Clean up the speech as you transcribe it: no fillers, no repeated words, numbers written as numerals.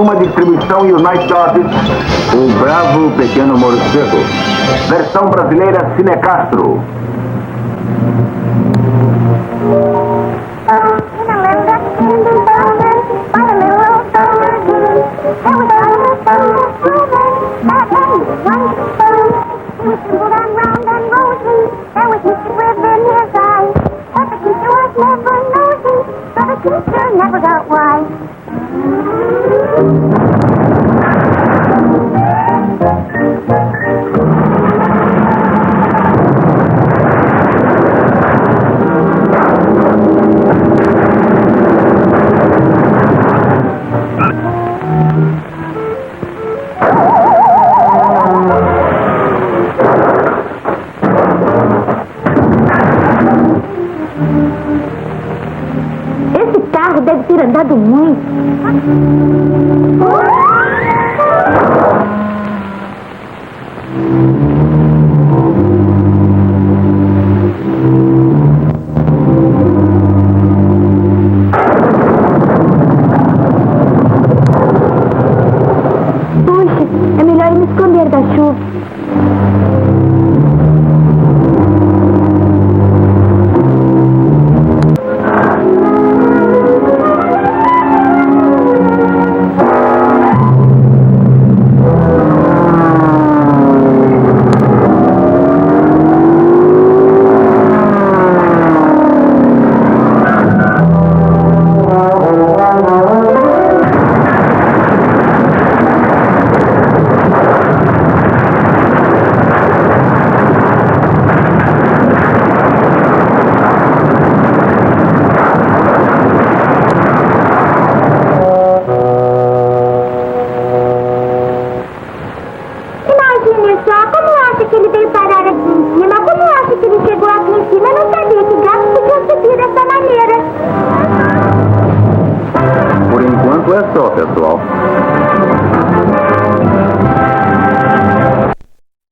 uma distribuição United Artists. O Bravo Pequeno Morcego. Versão brasileira Cinecastro. Never got why. Esse carro deve ter andado muito. Puxa, é melhor me esconder da chuva. Que ele veio parar aqui em cima? Como acha que ele chegou aqui em cima? Eu não sabia que gato podia subir dessa maneira. Por enquanto é só, pessoal.